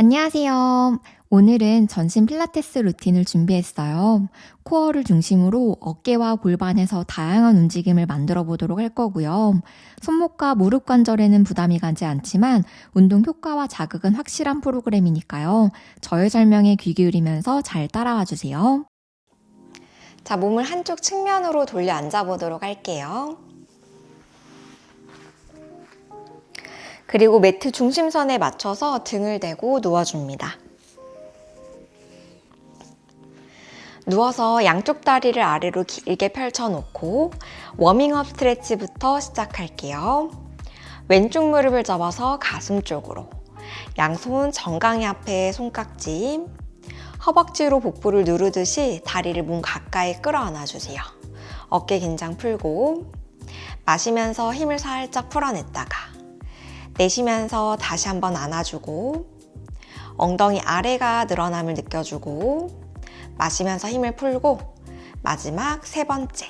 안녕하세요. 오늘은 전신 필라테스 루틴을 준비했어요. 코어를 중심으로 어깨와 골반에서 다양한 움직임을 만들어 보도록 할 거고요. 손목과 무릎 관절에는 부담이 가지 않지만 운동 효과와 자극은 확실한 프로그램이니까요. 저의 설명에 귀 기울이면서 잘 따라와 주세요. 자, 몸을 한쪽 측면으로 돌려 앉아 보도록 할게요. 그리고 매트 중심선에 맞춰서 등을 대고 누워줍니다. 누워서 양쪽 다리를 아래로 길게 펼쳐놓고 워밍업 스트레치부터 시작할게요. 왼쪽 무릎을 접어서 가슴 쪽으로, 양손 정강이 앞에 손깍지, 허벅지로 복부를 누르듯이 다리를 몸 가까이 끌어안아주세요. 어깨 긴장 풀고 마시면서 힘을 살짝 풀어냈다가 내쉬면서 다시 한번 안아주고 엉덩이 아래가 늘어남을 느껴주고 마시면서 힘을 풀고 마지막 세 번째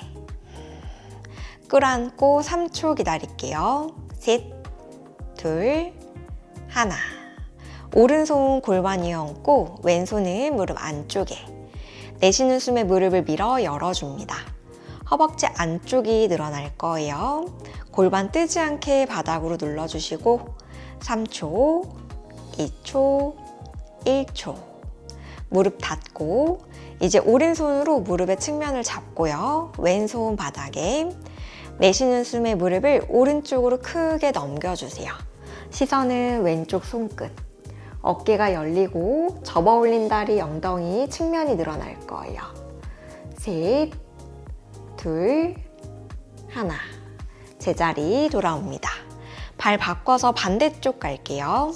끌어안고 3초 기다릴게요. 셋, 둘, 하나. 오른손 골반 위에 얹고 왼손은 무릎 안쪽에, 내쉬는 숨에 무릎을 밀어 열어줍니다. 허벅지 안쪽이 늘어날 거예요. 골반 뜨지 않게 바닥으로 눌러주시고 3초, 2초, 1초. 무릎 닫고 이제 오른손으로 무릎의 측면을 잡고요. 왼손 바닥에, 내쉬는 숨에 무릎을 오른쪽으로 크게 넘겨주세요. 시선은 왼쪽 손끝. 어깨가 열리고 접어 올린 다리, 엉덩이 측면이 늘어날 거예요. 셋, 둘, 하나. 제자리 돌아옵니다. 발 바꿔서 반대쪽 갈게요.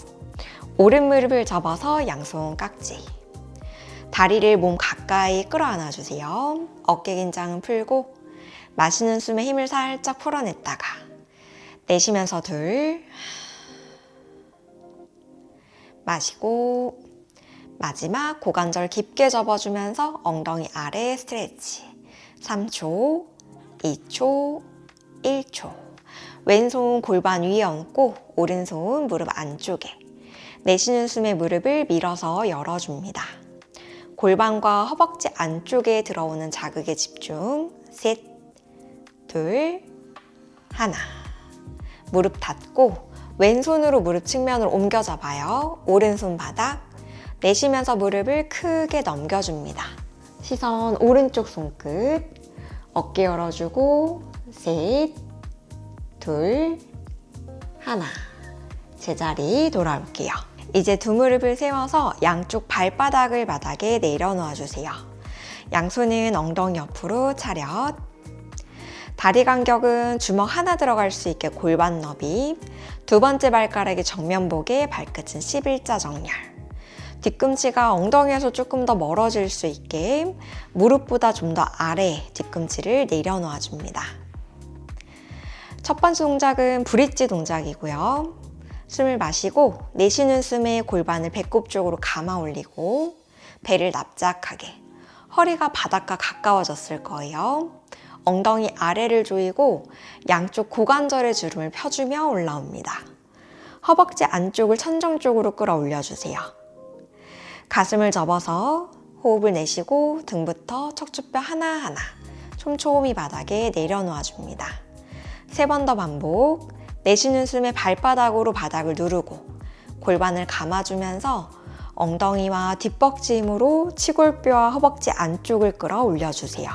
오른 무릎을 접어서 양손 깍지. 다리를 몸 가까이 끌어안아 주세요. 어깨 긴장은 풀고 마시는 숨에 힘을 살짝 풀어냈다가 내쉬면서 둘, 마시고 마지막 고관절 깊게 접어주면서 엉덩이 아래 스트레치. 3초, 2초, 1초. 왼손 골반 위에 얹고 오른손 무릎 안쪽에, 내쉬는 숨에 무릎을 밀어서 열어줍니다. 골반과 허벅지 안쪽에 들어오는 자극에 집중. 셋, 둘, 하나. 무릎 닫고 왼손으로 무릎 측면을 옮겨 잡아요. 오른손 바닥. 내쉬면서 무릎을 크게 넘겨줍니다. 시선 오른쪽 손끝. 어깨 열어주고 셋, 둘, 하나. 제자리 돌아올게요. 이제 두 무릎을 세워서 양쪽 발바닥을 바닥에 내려놓아 주세요. 양손은 엉덩이 옆으로 차렷. 다리 간격은 주먹 하나 들어갈 수 있게 골반 너비. 두 번째 발가락이 정면 보게, 발끝은 11자 정렬. 뒤꿈치가 엉덩이에서 조금 더 멀어질 수 있게 무릎보다 좀 더 아래 뒤꿈치를 내려놓아 줍니다. 첫 번째 동작은 브릿지 동작이고요. 숨을 마시고 내쉬는 숨에 골반을 배꼽 쪽으로 감아 올리고 배를 납작하게, 허리가 바닥과 가까워졌을 거예요. 엉덩이 아래를 조이고 양쪽 고관절의 주름을 펴주며 올라옵니다. 허벅지 안쪽을 천정 쪽으로 끌어올려주세요. 가슴을 접어서 호흡을 내쉬고 등부터 척추뼈 하나하나 촘촘히 바닥에 내려놓아 줍니다. 3번 더 반복. 내쉬는 숨에 발바닥으로 바닥을 누르고 골반을 감아주면서 엉덩이와 뒷벅지 힘으로 치골뼈와 허벅지 안쪽을 끌어올려주세요.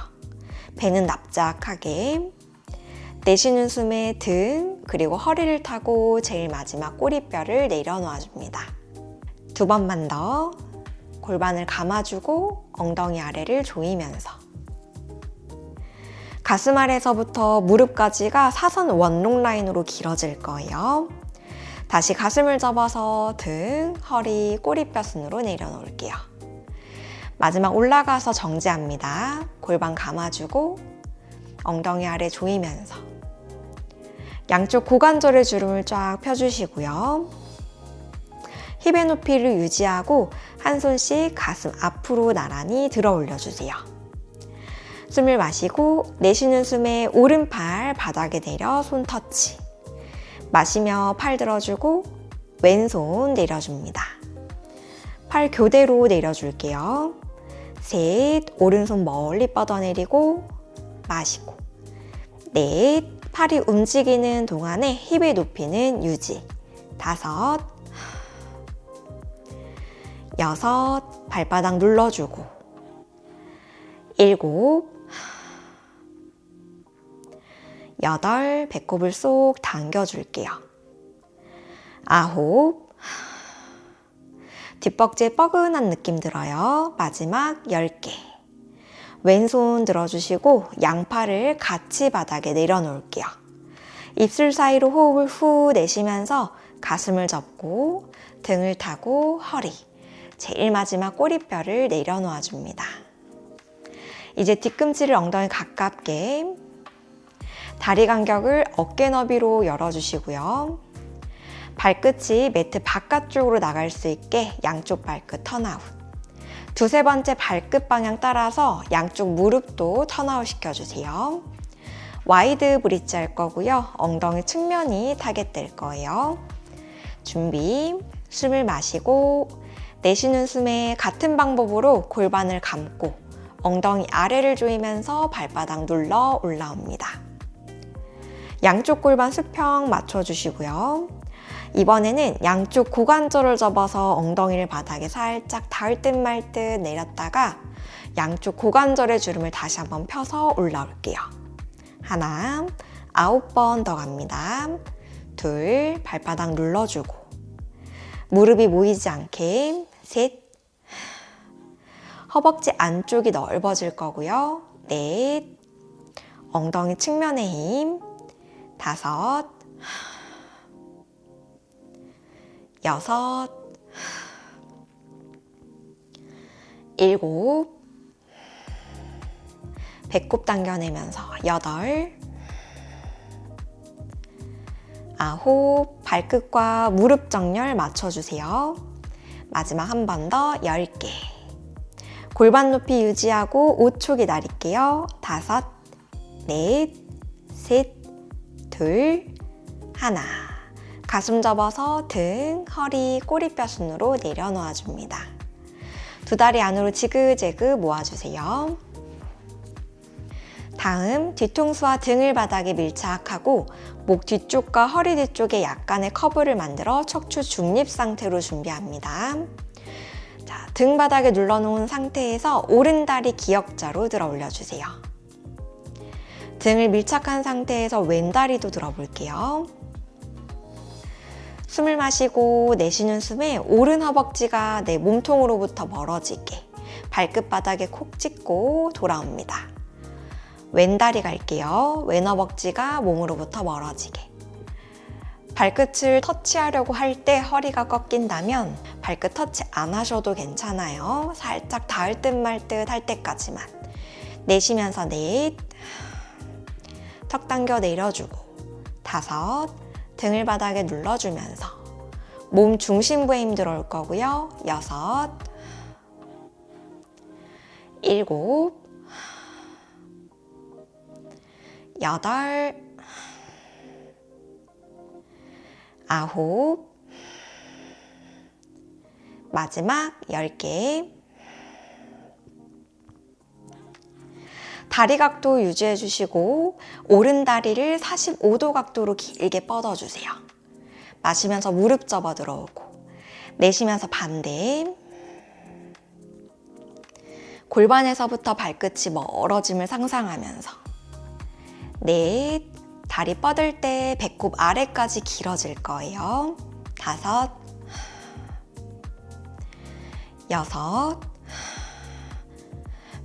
배는 납작하게. 내쉬는 숨에 등 그리고 허리를 타고 제일 마지막 꼬리뼈를 내려놓아 줍니다. 2번만 더. 골반을 감아주고 엉덩이 아래를 조이면서 가슴 아래서부터 무릎까지가 사선 원롱 라인으로 길어질 거예요. 다시 가슴을 접어서 등, 허리, 꼬리뼈 순으로 내려놓을게요. 마지막 올라가서 정지합니다. 골반 감아주고 엉덩이 아래 조이면서 양쪽 고관절의 주름을 쫙 펴주시고요. 힙의 높이를 유지하고 한 손씩 가슴 앞으로 나란히 들어 올려주세요. 숨을 마시고 내쉬는 숨에 오른팔 바닥에 내려 손 터치. 마시며 팔 들어주고 왼손 내려줍니다. 팔 교대로 내려줄게요. 셋, 오른손 멀리 뻗어내리고 마시고. 넷, 팔이 움직이는 동안에 힙의 높이는 유지. 다섯, 여섯, 발바닥 눌러주고. 일곱, 여덟, 배꼽을 쏙 당겨줄게요. 아홉, 뒷벅지에 뻐근한 느낌 들어요. 마지막 10개. 왼손 들어주시고 양팔을 같이 바닥에 내려놓을게요. 입술 사이로 호흡을 후 내쉬면서 가슴을 접고 등을 타고 허리, 제일 마지막 꼬리뼈를 내려놓아 줍니다. 이제 뒤꿈치를 엉덩이 가깝게, 다리 간격을 어깨 너비로 열어주시고요. 발끝이 매트 바깥쪽으로 나갈 수 있게 양쪽 발끝 턴아웃. 두세 번째 발끝 방향 따라서 양쪽 무릎도 턴아웃 시켜주세요. 와이드 브릿지 할 거고요. 엉덩이 측면이 타겟될 거예요. 준비, 숨을 마시고 내쉬는 숨에 같은 방법으로 골반을 감고 엉덩이 아래를 조이면서 발바닥 눌러 올라옵니다. 양쪽 골반 수평 맞춰주시고요. 이번에는 양쪽 고관절을 접어서 엉덩이를 바닥에 살짝 닿을 듯 말 듯 내렸다가 양쪽 고관절의 주름을 다시 한번 펴서 올라올게요. 하나, 9번 더 갑니다. 둘, 발바닥 눌러주고. 무릎이 모이지 않게. 셋, 허벅지 안쪽이 넓어질 거고요. 넷, 엉덩이 측면의 힘. 다섯, 여섯, 일곱, 배꼽 당겨내면서 여덟, 아홉, 발끝과 무릎 정렬 맞춰주세요. 마지막 한 번 더 10개. 골반 높이 유지하고 5초 기다릴게요. 다섯, 넷, 셋, 둘, 하나. 가슴 접어서 등, 허리, 꼬리뼈 순으로 내려놓아 줍니다. 두 다리 안으로 지그재그 모아주세요. 다음 뒤통수와 등을 바닥에 밀착하고 목 뒤쪽과 허리 뒤쪽에 약간의 커브를 만들어 척추 중립 상태로 준비합니다. 자, 등 바닥에 눌러놓은 상태에서 오른다리 기역자로 들어 올려주세요. 등을 밀착한 상태에서 왼다리도 들어볼게요. 숨을 마시고 내쉬는 숨에 오른 허벅지가 내 몸통으로부터 멀어지게 발끝 바닥에 콕 찍고 돌아옵니다. 왼다리 갈게요. 왼 허벅지가 몸으로부터 멀어지게. 발끝을 터치하려고 할 때 허리가 꺾인다면 발끝 터치 안 하셔도 괜찮아요. 살짝 닿을 듯 말 듯 할 때까지만. 내쉬면서 넷, 턱 당겨 내려주고. 다섯, 등을 바닥에 눌러주면서 몸 중심부에 힘 들어올 거고요. 여섯, 일곱, 여덟, 아홉, 마지막 10개. 다리 각도 유지해 주시고 오른 다리를 45도 각도로 길게 뻗어주세요. 마시면서 무릎 접어 들어오고 내쉬면서 반대. 골반에서부터 발끝이 멀어짐을 상상하면서 넷, 다리 뻗을 때 배꼽 아래까지 길어질 거예요. 다섯, 여섯.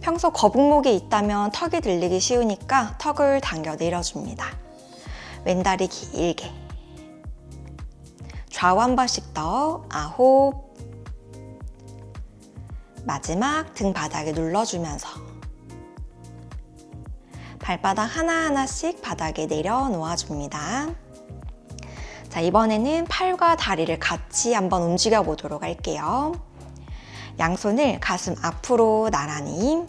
평소 거북목이 있다면 턱이 들리기 쉬우니까 턱을 당겨 내려줍니다. 왼다리 길게. 좌우 한 번씩 더. 아홉. 마지막 등 바닥에 눌러주면서 발바닥 하나하나씩 바닥에 내려놓아줍니다. 자, 이번에는 팔과 다리를 같이 한번 움직여 보도록 할게요. 양손을 가슴 앞으로 나란히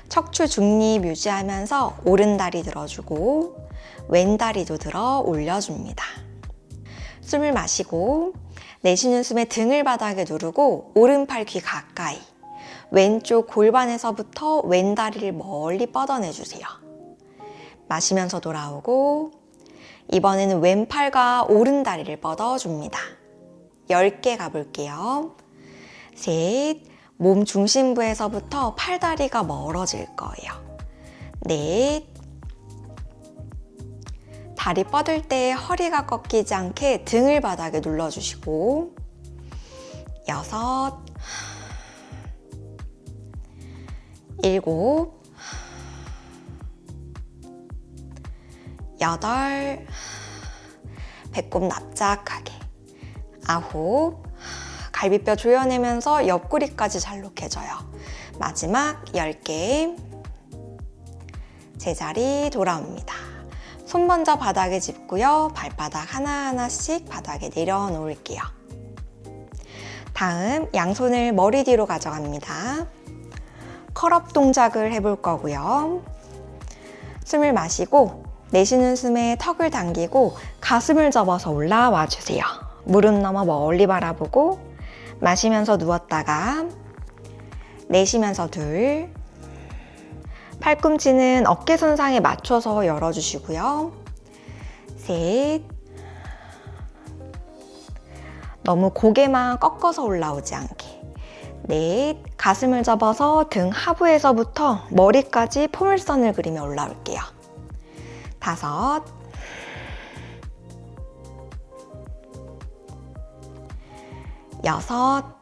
척추 중립 유지하면서 오른다리 들어주고 왼다리도 들어 올려줍니다. 숨을 마시고 내쉬는 숨에 등을 바닥에 누르고 오른팔 귀 가까이, 왼쪽 골반에서부터 왼다리를 멀리 뻗어내주세요. 마시면서 돌아오고 이번에는 왼팔과 오른다리를 뻗어줍니다. 10개 가볼게요. 셋, 몸 중심부에서부터 팔다리가 멀어질 거예요. 넷, 다리 뻗을 때 허리가 꺾이지 않게 등을 바닥에 눌러주시고 6, 7, 8, 배꼽 납작하게 9, 갈비뼈 조여내면서 옆구리까지 잘록해져요. 마지막 10개, 제자리 돌아옵니다. 손 먼저 바닥에 짚고요. 발바닥 하나하나씩 바닥에 내려놓을게요. 다음 양손을 머리 뒤로 가져갑니다. 컬업 동작을 해볼 거고요. 숨을 마시고 내쉬는 숨에 턱을 당기고 가슴을 접어서 올라와 주세요. 무릎 넘어 멀리 바라보고 마시면서 누웠다가 내쉬면서 둘, 팔꿈치는 어깨 손상에 맞춰서 열어주시고요. 셋, 너무 고개만 꺾어서 올라오지 않게. 넷, 가슴을 접어서 등 하부에서부터 머리까지 포물선을 그리며 올라올게요. 5, 6,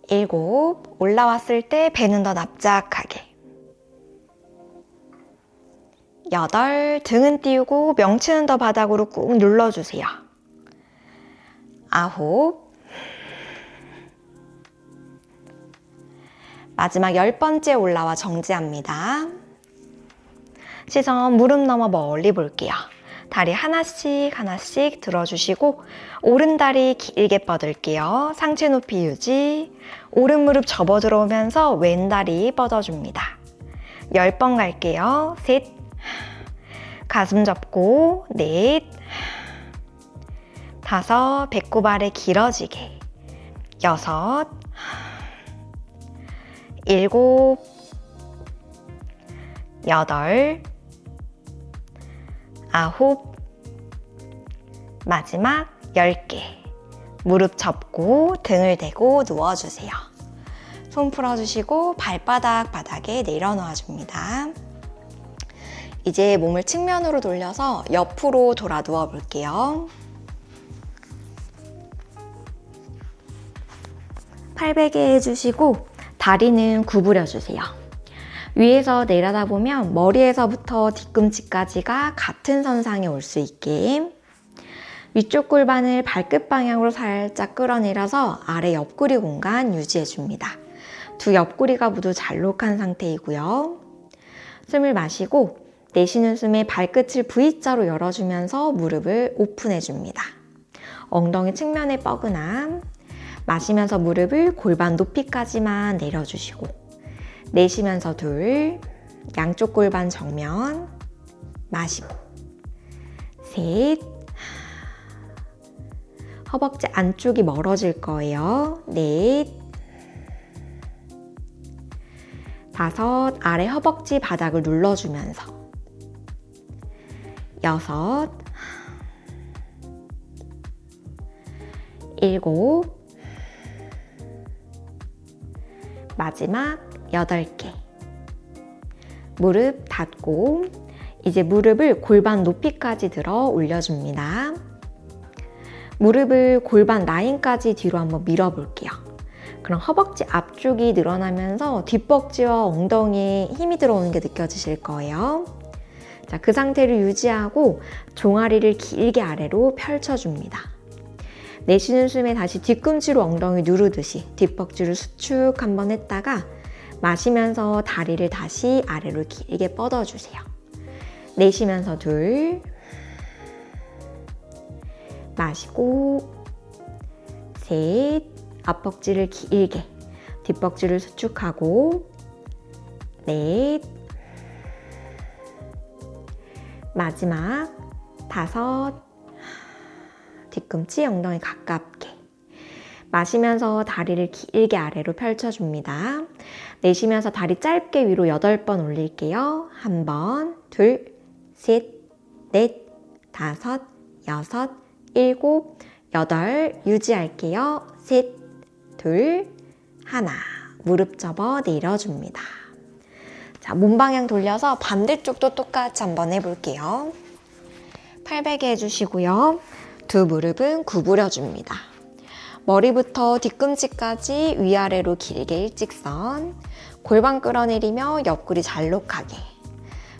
7, 올라왔을 때 배는 더 납작하게. 8, 등은 띄우고 명치는 더 바닥으로 꾹 눌러주세요. 9, 마지막 10번째 올라와 정지합니다. 시선 무릎 넘어 멀리 볼게요. 다리 하나씩 하나씩 들어주시고 오른 다리 길게 뻗을게요. 상체 높이 유지. 오른 무릎 접어 들어오면서 왼 다리 뻗어줍니다. 10번 갈게요. 셋, 가슴 접고 넷, 5, 배꼽 아래 길어지게 6, 7, 8, 9, 마지막 10개. 무릎 접고 등을 대고 누워주세요. 손 풀어주시고 발바닥 바닥에 내려놓아줍니다. 이제 몸을 측면으로 돌려서 옆으로 돌아 누워볼게요. 팔베개 해주시고 다리는 구부려주세요. 위에서 내려다보면 머리에서부터 뒤꿈치까지가 같은 선상에 올 수 있게 위쪽 골반을 발끝 방향으로 살짝 끌어내려서 아래 옆구리 공간 유지해줍니다. 두 옆구리가 모두 잘록한 상태이고요. 숨을 마시고 내쉬는 숨에 발끝을 V자로 열어주면서 무릎을 오픈해줍니다. 엉덩이 측면의 뻐근함. 마시면서 무릎을 골반 높이까지만 내려주시고 내쉬면서 둘, 양쪽 골반 정면 마시고 셋, 허벅지 안쪽이 멀어질 거예요. 넷, 5, 아래 허벅지 바닥을 눌러주면서 6, 7, 마지막 8개. 무릎 닫고 이제 무릎을 골반 높이까지 들어 올려줍니다. 무릎을 골반 라인까지 뒤로 한번 밀어볼게요. 그럼 허벅지 앞쪽이 늘어나면서 뒷벅지와 엉덩이에 힘이 들어오는 게 느껴지실 거예요. 자, 그 상태를 유지하고 종아리를 길게 아래로 펼쳐줍니다. 내쉬는 숨에 다시 뒤꿈치로 엉덩이 누르듯이 뒷벅지를 수축 한번 했다가 마시면서 다리를 다시 아래로 길게 뻗어주세요. 내쉬면서 둘, 마시고 셋, 앞벅지를 길게 뒷벅지를 수축하고 넷, 마지막 5, 뒤꿈치 엉덩이 가깝게. 마시면서 다리를 길게 아래로 펼쳐줍니다. 내쉬면서 다리 짧게 위로 8번 올릴게요. 1번, 2, 3, 4, 5, 6, 7, 8 유지할게요. 3, 2, 1 무릎 접어 내려줍니다. 자, 몸 방향 돌려서 반대쪽도 똑같이 한번 해볼게요. 팔베개 해주시고요. 두 무릎은 구부려줍니다. 머리부터 뒤꿈치까지 위아래로 길게 일직선. 골반 끌어내리며 옆구리 잘록하게.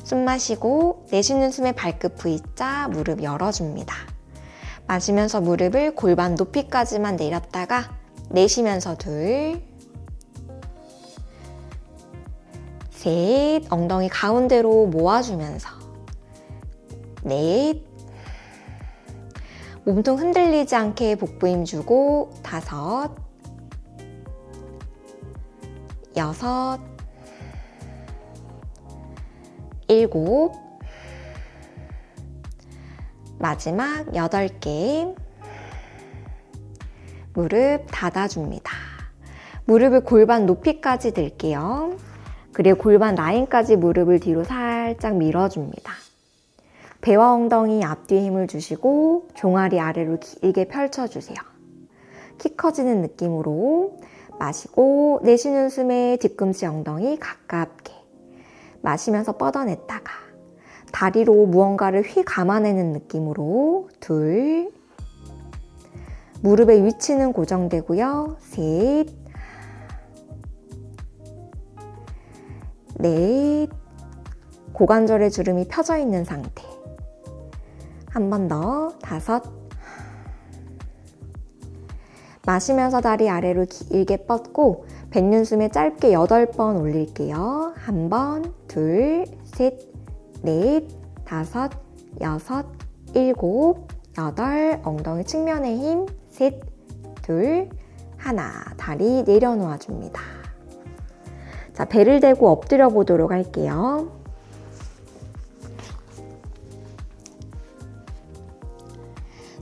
숨 마시고 내쉬는 숨에 발끝 V자 무릎 열어줍니다. 마시면서 무릎을 골반 높이까지만 내렸다가 내쉬면서 2, 셋, 엉덩이 가운데로 모아주면서 4, 몸통 흔들리지 않게 복부 힘 주고 5, 6, 7, 마지막 8개. 무릎 닫아줍니다. 무릎을 골반 높이까지 들게요. 그리고 골반 라인까지 무릎을 뒤로 살짝 밀어줍니다. 배와 엉덩이 앞뒤에 힘을 주시고 종아리 아래로 길게 펼쳐주세요. 키 커지는 느낌으로 마시고 내쉬는 숨에 뒤꿈치 엉덩이 가깝게. 마시면서 뻗어냈다가 다리로 무언가를 휘 감아내는 느낌으로 2, 무릎의 위치는 고정되고요. 3, 4, 고관절의 주름이 펴져 있는 상태. 한 번 더, 5, 마시면서 다리 아래로 길게 뻗고 뱉는 숨에 짧게 8번 올릴게요. 1번, 2, 3, 4, 5, 6, 7, 8, 엉덩이 측면의 힘, 3, 2, 1, 다리 내려놓아 줍니다. 자, 배를 대고 엎드려 보도록 할게요.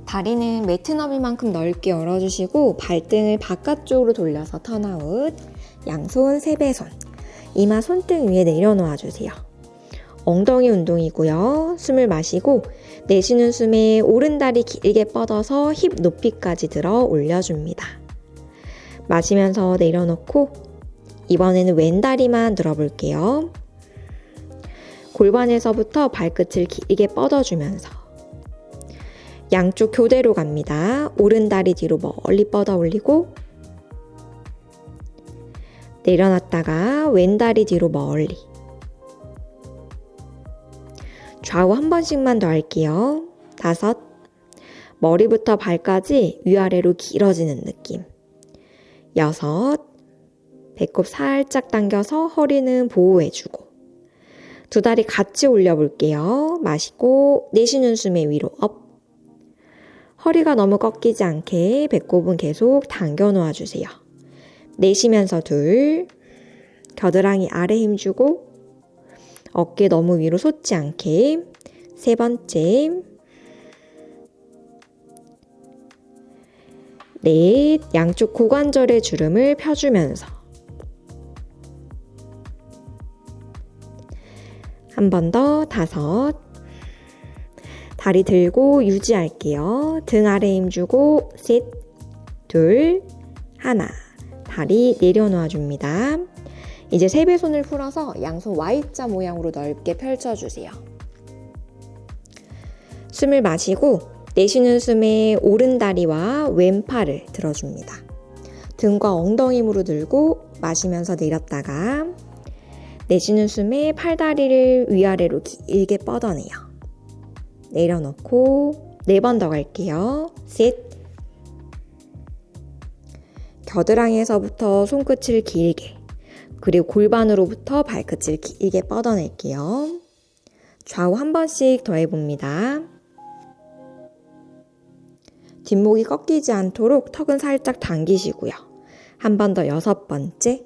다리는 매트 너비만큼 넓게 열어주시고 발등을 바깥쪽으로 돌려서 턴아웃. 양손 세배손. 이마 손등 위에 내려놓아 주세요. 엉덩이 운동이고요. 숨을 마시고 내쉬는 숨에 오른다리 길게 뻗어서 힙 높이까지 들어 올려줍니다. 마시면서 내려놓고 이번에는 왼다리만 들어볼게요. 골반에서부터 발끝을 길게 뻗어주면서 양쪽 교대로 갑니다. 오른다리 뒤로 멀리 뻗어 올리고 내려놨다가 왼다리 뒤로 멀리. 좌우 한 번씩만 더 할게요. 5, 머리부터 발까지 위아래로 길어지는 느낌. 6, 배꼽 살짝 당겨서 허리는 보호해주고 두 다리 같이 올려볼게요. 마시고 내쉬는 숨에 위로 업. 허리가 너무 꺾이지 않게 배꼽은 계속 당겨 놓아주세요. 내쉬면서 2, 겨드랑이 아래 힘주고 어깨 너무 위로 솟지 않게 3번째, 4, 양쪽 고관절의 주름을 펴주면서 한 번 더 5, 다리 들고 유지할게요. 등 아래 힘주고 셋, 2, 1, 다리 내려놓아 줍니다. 이제 세배손을 풀어서 양손 Y자 모양으로 넓게 펼쳐주세요. 숨을 마시고 내쉬는 숨에 오른다리와 왼팔을 들어줍니다. 등과 엉덩이 힘으로 들고 마시면서 내렸다가 내쉬는 숨에 팔다리를 위아래로 길게 뻗어내요. 내려놓고 4번 더 갈게요. 셋, 겨드랑이에서부터 손끝을 길게, 그리고 골반으로부터 발끝을 길게 뻗어낼게요. 좌우 한 번씩 더 해봅니다. 뒷목이 꺾이지 않도록 턱은 살짝 당기시고요. 한 번 더 6번째.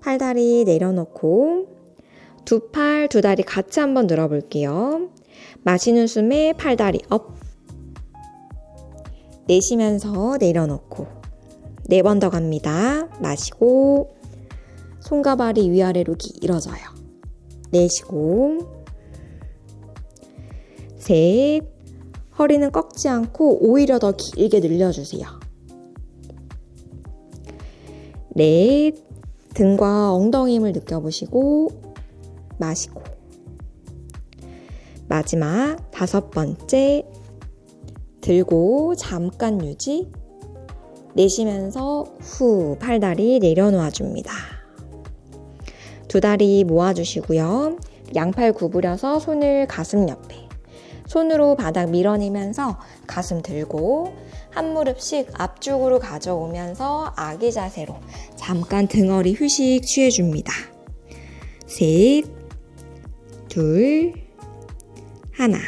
팔다리 내려놓고 두 팔, 두 다리 같이 한번 늘어볼게요. 마시는 숨에 팔다리 업. 내쉬면서 내려놓고 4번 더 갑니다. 마시고 손과 발이 위아래로 길어져요. 내쉬고 셋. 허리는 꺾지 않고 오히려 더 길게 늘려주세요. 넷. 등과 엉덩이 힘을 느껴보시고 마시고 마지막 5번째 들고 잠깐 유지. 내쉬면서 후 팔다리 내려놓아 줍니다. 두 다리 모아주시고요. 양팔 구부려서 손을 가슴 옆에, 손으로 바닥 밀어내면서 가슴 들고 한 무릎씩 앞쪽으로 가져오면서 아기 자세로 잠깐 등허리 휴식 취해줍니다. 셋, 둘, 하나.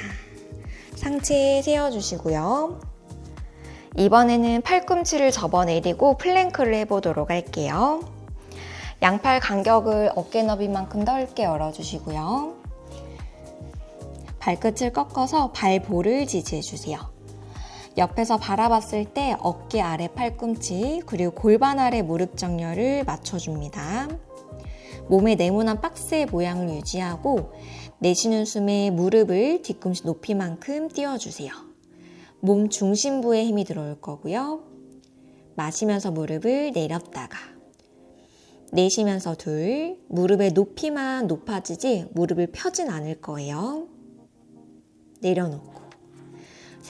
상체 세워주시고요. 이번에는 팔꿈치를 접어내리고 플랭크를 해보도록 할게요. 양팔 간격을 어깨 너비만큼 넓게 열어주시고요. 발끝을 꺾어서 발볼을 지지해주세요. 옆에서 바라봤을 때 어깨 아래 팔꿈치 그리고 골반 아래 무릎 정렬을 맞춰줍니다. 몸의 네모난 박스의 모양을 유지하고 내쉬는 숨에 무릎을 뒤꿈치 높이만큼 띄워주세요. 몸 중심부에 힘이 들어올 거고요. 마시면서 무릎을 내렸다가 내쉬면서 둘, 무릎의 높이만 높아지지 무릎을 펴진 않을 거예요. 내려놓고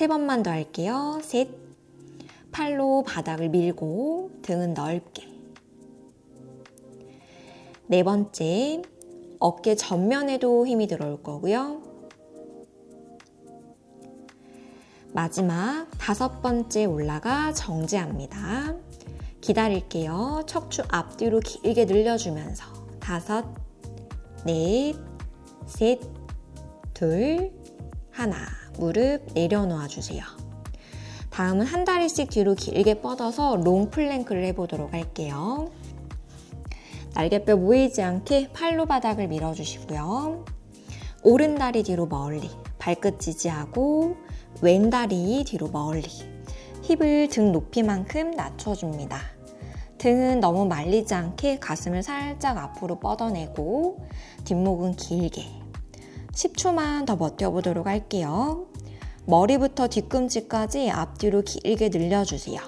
3번만 더 할게요. 셋, 팔로 바닥을 밀고 등은 넓게. 4번째, 어깨 전면에도 힘이 들어올 거고요. 마지막 5번째 올라가 정지합니다. 기다릴게요. 척추 앞뒤로 길게 늘려주면서 5, 넷, 셋, 둘, 하나. 무릎 내려놓아 주세요. 다음은 한 다리씩 뒤로 길게 뻗어서 롱 플랭크를 해보도록 할게요. 날개뼈 모이지 않게 팔로 바닥을 밀어주시고요. 오른 다리 뒤로 멀리, 발끝 지지하고 왼 다리 뒤로 멀리, 힙을 등 높이만큼 낮춰줍니다. 등은 너무 말리지 않게 가슴을 살짝 앞으로 뻗어내고 뒷목은 길게 10초만 더 버텨보도록 할게요. 머리부터 뒤꿈치까지 앞뒤로 길게 늘려주세요.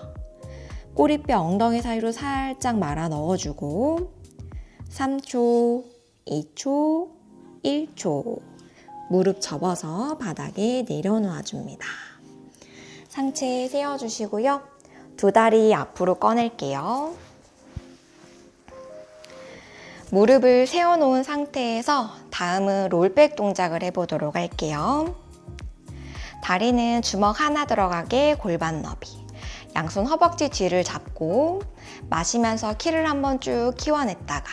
꼬리뼈 엉덩이 사이로 살짝 말아 넣어주고 3초, 2초, 1초 무릎 접어서 바닥에 내려놓아 줍니다. 상체 세워주시고요. 두 다리 앞으로 꺼낼게요. 무릎을 세워놓은 상태에서 다음은 롤백 동작을 해보도록 할게요. 다리는 주먹 하나 들어가게 골반 너비. 양손 허벅지 뒤를 잡고 마시면서 키를 한번 쭉 키워냈다가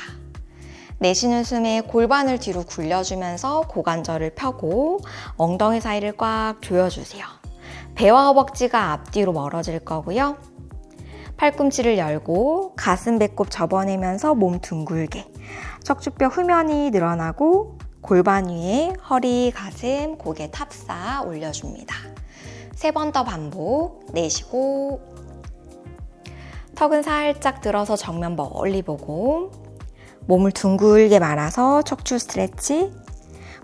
내쉬는 숨에 골반을 뒤로 굴려주면서 고관절을 펴고 엉덩이 사이를 꽉 조여주세요. 배와 허벅지가 앞뒤로 멀어질 거고요. 팔꿈치를 열고 가슴 배꼽 접어내면서 몸 둥글게 척추뼈 후면이 늘어나고 골반 위에 허리, 가슴, 고개 탑사 올려줍니다. 3번 더 반복. 내쉬고 턱은 살짝 들어서 정면 멀리 보고 몸을 둥글게 말아서 척추 스트레치,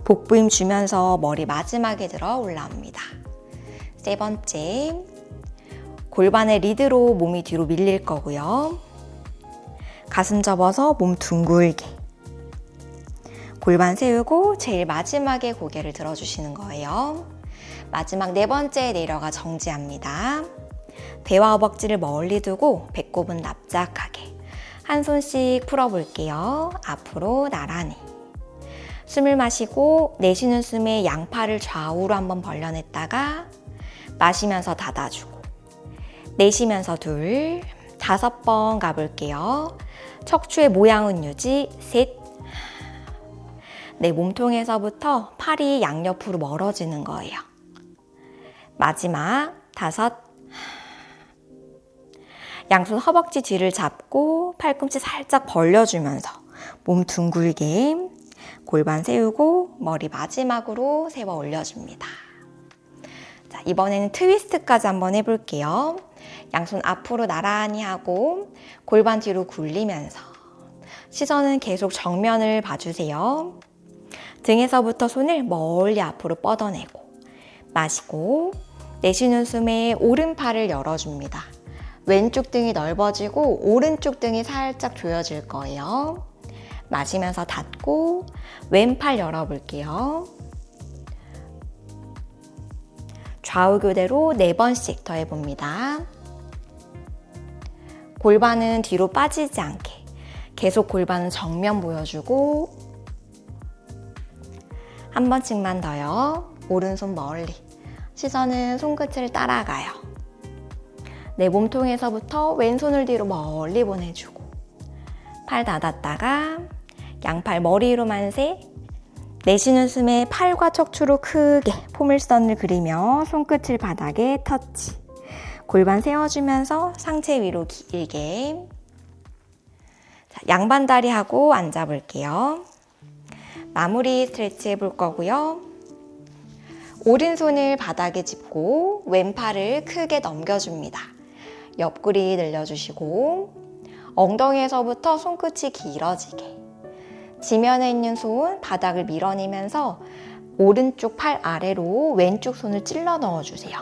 복부 힘 주면서 머리 마지막에 들어 올라옵니다. 3번째, 골반의 리드로 몸이 뒤로 밀릴 거고요. 가슴 접어서 몸 둥글게 골반 세우고 제일 마지막에 고개를 들어주시는 거예요. 마지막 4번째 내려가 정지합니다. 배와 허벅지를 멀리 두고 배꼽은 납작하게 한 손씩 풀어볼게요. 앞으로 나란히 숨을 마시고 내쉬는 숨에 양팔을 좌우로 한번 벌려냈다가 마시면서 닫아주고 내쉬면서 2, 5번 가볼게요. 척추의 모양은 유지. 셋. 내 몸통에서부터 팔이 양옆으로 멀어지는 거예요. 마지막 5. 양손 허벅지 뒤를 잡고 팔꿈치 살짝 벌려주면서 몸 둥글게 골반 세우고 머리 마지막으로 세워 올려줍니다. 자, 이번에는 트위스트까지 한번 해볼게요. 양손 앞으로 나란히 하고 골반 뒤로 굴리면서 시선은 계속 정면을 봐주세요. 등에서부터 손을 멀리 앞으로 뻗어내고 마시고 내쉬는 숨에 오른팔을 열어줍니다. 왼쪽 등이 넓어지고 오른쪽 등이 살짝 조여질 거예요. 마시면서 닫고 왼팔 열어볼게요. 좌우 교대로 4번씩 더 해봅니다. 골반은 뒤로 빠지지 않게 계속 골반은 정면 보여주고 한 번씩만 더요. 오른손 멀리 시선은 손끝을 따라가요. 내 몸통에서부터 왼손을 뒤로 멀리 보내주고 팔 닫았다가 양팔 머리 위로 만세. 내쉬는 숨에 팔과 척추로 크게 포물선을 그리며 손끝을 바닥에 터치. 골반 세워주면서 상체 위로 길게. 자, 양반 다리 하고 앉아볼게요. 마무리 스트레치 해볼 거고요. 오른손을 바닥에 짚고 왼팔을 크게 넘겨줍니다. 옆구리 늘려주시고 엉덩이에서부터 손끝이 길어지게 지면에 있는 손 바닥을 밀어내면서 오른쪽 팔 아래로 왼쪽 손을 찔러 넣어주세요.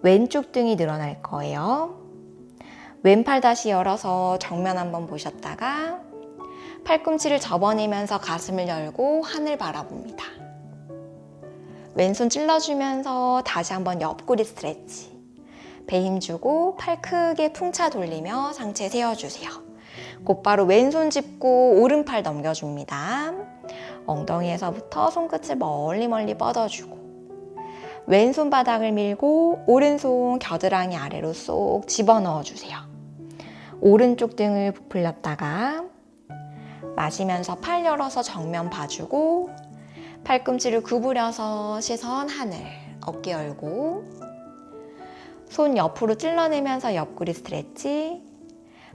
왼쪽 등이 늘어날 거예요. 왼팔 다시 열어서 정면 한번 보셨다가 팔꿈치를 접어내면서 가슴을 열고 하늘 바라봅니다. 왼손 찔러주면서 다시 한번 옆구리 스트레치. 배 힘주고 팔 크게 풍차 돌리며 상체 세워주세요. 곧바로 왼손 짚고 오른팔 넘겨줍니다. 엉덩이에서부터 손끝을 멀리 뻗어주고 왼손 바닥을 밀고 오른손 겨드랑이 아래로 쏙 집어넣어주세요. 오른쪽 등을 부풀렸다가 마시면서 팔 열어서 정면 봐주고 팔꿈치를 구부려서 시선 하늘, 어깨 열고 손 옆으로 찔러내면서 옆구리 스트레치.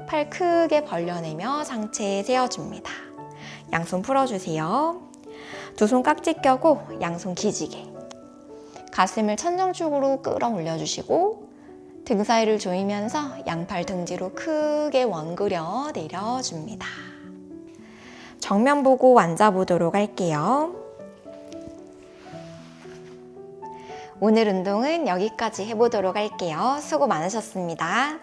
팔 크게 벌려내며 상체 세워줍니다. 양손 풀어주세요. 두 손 깍지 껴고 양손 기지개. 가슴을 천정 쪽으로 끌어올려주시고 등 사이를 조이면서 양팔 등 뒤로 크게 원그려 내려줍니다. 정면 보고 앉아보도록 할게요. 오늘 운동은 여기까지 해보도록 할게요. 수고 많으셨습니다.